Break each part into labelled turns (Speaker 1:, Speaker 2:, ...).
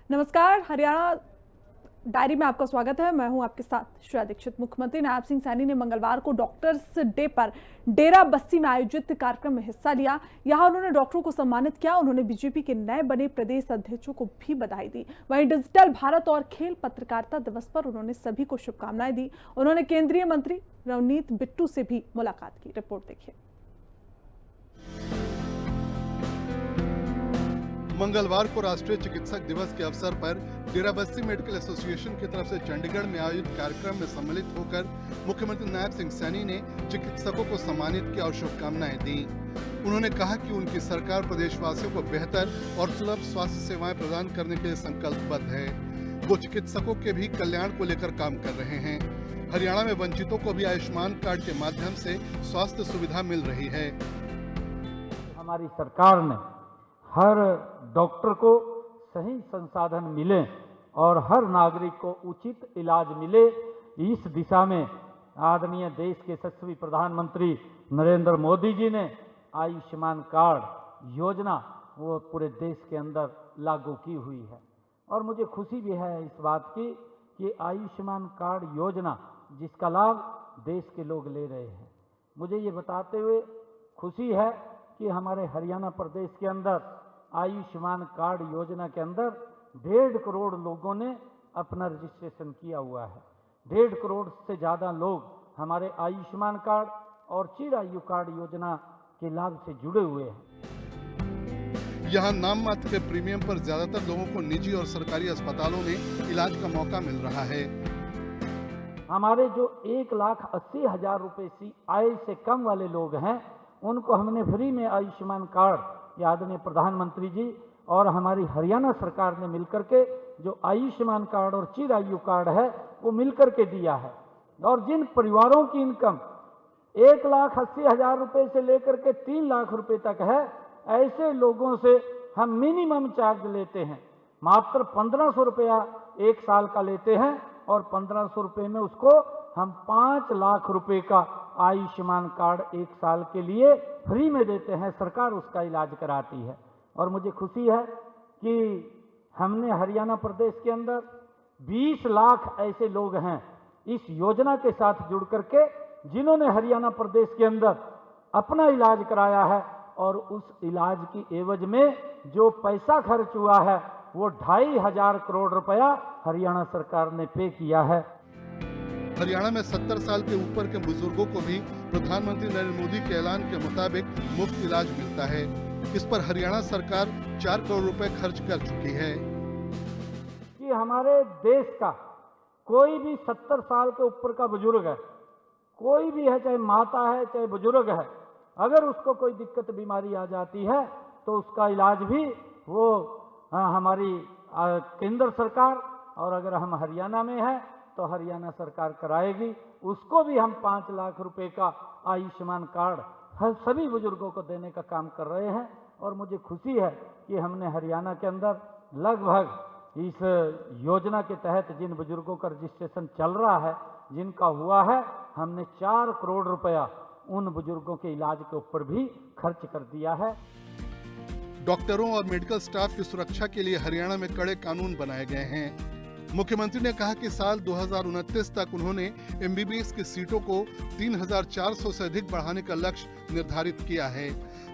Speaker 1: नमस्कार, हरियाणा डायरी में आपका स्वागत है। मैं हूं आपके साथ श्रेया दीक्षित। मुख्यमंत्री नायब सिंह सैनी ने मंगलवार को डॉक्टर्स डे पर डेरा बस्सी में आयोजित कार्यक्रम में हिस्सा लिया। यहां उन्होंने डॉक्टरों को सम्मानित किया। उन्होंने बीजेपी के नए बने प्रदेश अध्यक्षों को भी बधाई दी। वहीं डिजिटल भारत और खेल पत्रकारिता दिवस पर उन्होंने सभी को शुभकामनाएं दी। उन्होंने केंद्रीय मंत्री नवनीत बिट्टू से भी मुलाकात की। रिपोर्ट देखिए।
Speaker 2: मंगलवार को राष्ट्रीय चिकित्सक दिवस के अवसर पर डेरा बस्सी मेडिकल एसोसिएशन की तरफ से चंडीगढ़ में आयोजित कार्यक्रम में सम्मिलित होकर मुख्यमंत्री नायब सिंह सैनी ने चिकित्सकों को सम्मानित किया और शुभकामनाएं दी। उन्होंने कहा कि उनकी सरकार प्रदेशवासियों को बेहतर और सुलभ स्वास्थ्य सेवाएं प्रदान करने के लिए संकल्पबद्ध है। वो चिकित्सकों के भी कल्याण को लेकर काम कर रहे हैं। हरियाणा में वंचितों को भी आयुष्मान कार्ड के माध्यम से स्वास्थ्य सुविधा मिल रही है।
Speaker 3: हमारी सरकार ने हर डॉक्टर को सही संसाधन मिले और हर नागरिक को उचित इलाज मिले, इस दिशा में आदरणीय देश के यशस्वी प्रधानमंत्री नरेंद्र मोदी जी ने आयुष्मान कार्ड योजना वो पूरे देश के अंदर लागू की हुई है। और मुझे खुशी भी है इस बात की कि आयुष्मान कार्ड योजना जिसका लाभ देश के लोग ले रहे हैं। मुझे ये बताते हुए खुशी है कि हमारे हरियाणा प्रदेश के अंदर आयुष्मान कार्ड योजना के अंदर 1.5 करोड़ लोगों ने अपना रजिस्ट्रेशन किया हुआ है। 1.5 करोड़ से ज़्यादा लोग हमारे आयुष्मान कार्ड और चिरायु कार्ड योजना के लाभ से जुड़े हुए हैं।
Speaker 2: यहाँ नाम मात्र के प्रीमियम पर ज्यादातर लोगों को निजी और सरकारी अस्पतालों में इलाज का मौका मिल रहा है।
Speaker 3: हमारे जो 1,80,000 रुपए की आय से कम वाले लोग हैं, उनको हमने फ्री में आयुष्मान कार्ड आदरणीय प्रधानमंत्री जी और हमारी हरियाणा सरकार ने मिलकर के जो आयुष्मान कार्ड और चिरायु कार्ड है वो मिलकर के दिया है। और जिन परिवारों की इनकम 1,80,000 रुपए से लेकर के 3 लाख रुपए तक है, ऐसे लोगों से हम मिनिमम चार्ज लेते हैं। मात्र 1,500 रुपया 1 साल का लेते हैं और 1,500 रुपये में उसको हम 5 लाख रुपए का आयुष्मान कार्ड 1 साल के लिए फ्री में देते हैं। सरकार उसका इलाज कराती है। और मुझे खुशी है कि हमने हरियाणा प्रदेश के अंदर 20 लाख ऐसे लोग हैं इस योजना के साथ जुड़ करके जिन्होंने हरियाणा प्रदेश के अंदर अपना इलाज कराया है। और उस इलाज की एवज में जो पैसा खर्च हुआ है वो 2,500 करोड़ रुपया हरियाणा सरकार ने पे किया है।
Speaker 2: हरियाणा में 70 साल के ऊपर के बुजुर्गों को भी प्रधानमंत्री नरेंद्र मोदी के ऐलान के मुताबिक मुफ्त इलाज मिलता है। इस पर हरियाणा सरकार 4 करोड़ रुपए खर्च कर चुकी है।
Speaker 3: कि हमारे देश का कोई भी 70 साल के ऊपर का बुजुर्ग है, कोई भी है, चाहे माता है चाहे बुजुर्ग है, अगर उसको कोई दिक्कत बीमारी आ जाती है तो उसका इलाज भी वो हमारी केंद्र सरकार, और अगर हम हरियाणा में है तो हरियाणा सरकार कराएगी। उसको भी हम 5 लाख रुपए का आयुष्मान कार्ड हर सभी बुजुर्गों को देने का काम कर रहे हैं। और मुझे खुशी है कि हमने हरियाणा के अंदर लगभग इस योजना के तहत जिन बुजुर्गों का रजिस्ट्रेशन चल रहा है, जिनका हुआ है, हमने 4 करोड़ रुपया उन बुजुर्गों के इलाज के ऊपर भी खर्च कर दिया है।
Speaker 2: डॉक्टरों और मेडिकल स्टाफ की सुरक्षा के लिए हरियाणा में कड़े कानून बनाए गए हैं। मुख्यमंत्री ने कहा कि साल 2029 तक उन्होंने एमबीबीएस की सीटों को 3,400 से अधिक बढ़ाने का लक्ष्य निर्धारित किया है,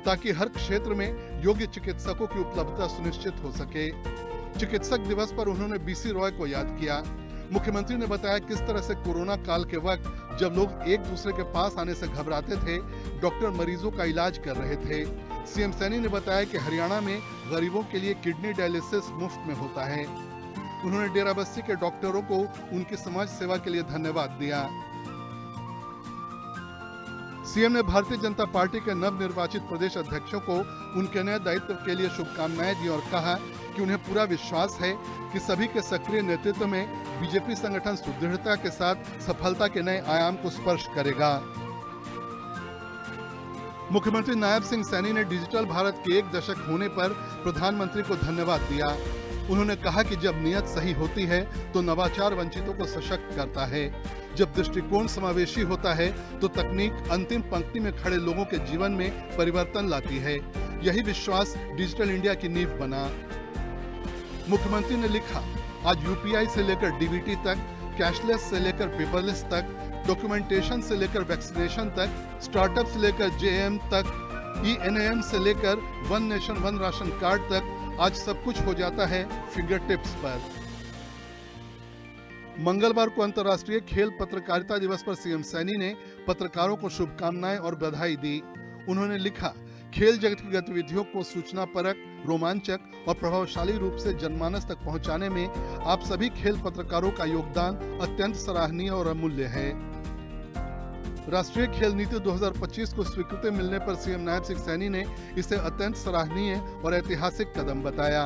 Speaker 2: ताकि हर क्षेत्र में योग्य चिकित्सकों की उपलब्धता सुनिश्चित हो सके। चिकित्सक दिवस पर उन्होंने बीसी रॉय को याद किया। मुख्यमंत्री ने बताया किस तरह से कोरोना काल के वक्त जब लोग एक दूसरे के पास आने से घबराते थे, डॉक्टर मरीजों का इलाज कर रहे थे। सीएम सैनी ने बताया कि हरियाणा में गरीबों के लिए किडनी डायलिसिस मुफ्त में होता है। उन्होंने डेरा बस्सी के डॉक्टरों को उनकी समाज सेवा के लिए धन्यवाद दिया। सीएम ने भारतीय जनता पार्टी के नवनिर्वाचित प्रदेश अध्यक्षों को उनके नए दायित्व के लिए शुभकामनाएं दी और कहा कि उन्हें पूरा विश्वास है कि सभी के सक्रिय नेतृत्व में बीजेपी संगठन सुदृढ़ता के साथ सफलता के नए आयाम को स्पर्श करेगा। मुख्यमंत्री नायब सिंह सैनी ने डिजिटल भारत के 1 दशक होने पर प्रधानमंत्री को धन्यवाद दिया। उन्होंने कहा कि जब नियत सही होती है तो नवाचार वंचितों को सशक्त करता है। जब दृष्टिकोण समावेशी होता है तो तकनीक अंतिम पंक्ति में खड़े लोगों के जीवन में परिवर्तन लाती है। यही विश्वास डिजिटल इंडिया की नींव बना। मुख्यमंत्री ने लिखा, आज यूपीआई से लेकर डीबीटी तक, कैशलेस से लेकर पेपरलेस तक, डॉक्यूमेंटेशन से लेकर वैक्सीनेशन तक, स्टार्टअप से लेकर जेएम तक, ईएनएम से लेकर one nation one ration card तक, आज सब कुछ हो जाता है फिंगर टिप्स पर। मंगलवार को अंतर्राष्ट्रीय खेल पत्रकारिता दिवस पर सीएम सैनी ने पत्रकारों को शुभकामनाएं और बधाई दी। उन्होंने लिखा, खेल जगत की गतिविधियों को सूचना परक, रोमांचक और प्रभावशाली रूप से जनमानस तक पहुंचाने में आप सभी खेल पत्रकारों का योगदान अत्यंत सराहनीय और अमूल्य है। राष्ट्रीय खेल नीति 2025 को स्वीकृति मिलने पर सीएम नायब सिंह सैनी ने इसे अत्यंत सराहनीय और ऐतिहासिक कदम बताया।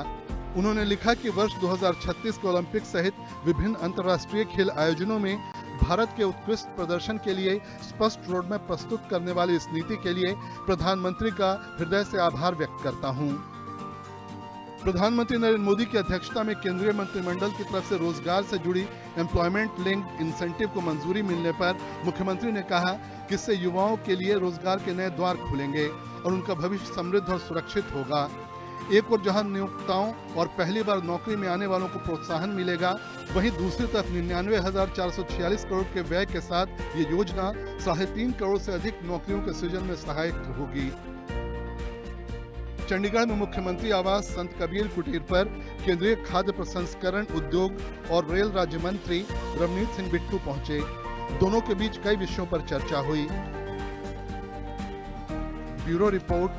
Speaker 2: उन्होंने लिखा कि वर्ष 2036 के ओलंपिक सहित विभिन्न अंतर्राष्ट्रीय खेल आयोजनों में भारत के उत्कृष्ट प्रदर्शन के लिए स्पष्ट रोडमैप प्रस्तुत करने वाली इस नीति के लिए प्रधानमंत्री का हृदय से आभार व्यक्त करता हूं। प्रधानमंत्री नरेंद्र मोदी की अध्यक्षता में केंद्रीय मंत्रिमंडल की तरफ से रोजगार से जुड़ी एम्प्लॉयमेंट लिंक्ड इंसेंटिव को मंजूरी मिलने पर मुख्यमंत्री ने कहा कि इससे युवाओं के लिए रोजगार के नए द्वार खुलेंगे और उनका भविष्य समृद्ध और सुरक्षित होगा। एक और जहां नियोक्ताओं और पहली बार नौकरी में आने वालों को प्रोत्साहन मिलेगा, वहीं दूसरी तरफ 99,446 करोड़ के व्यय के साथ ये योजना 3.5 करोड़ से अधिक नौकरियों के सृजन में सहायक होगी। चंडीगढ़ में मुख्यमंत्री आवास संत कबीर कुटीर पर केंद्रीय खाद्य प्रसंस्करण उद्योग और रेल राज्य मंत्री रवनीत सिंह बिट्टू पहुंचे। दोनों के बीच कई विषयों पर चर्चा हुई। ब्यूरो रिपोर्ट,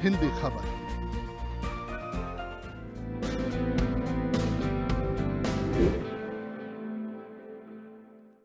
Speaker 2: हिंदी खबर।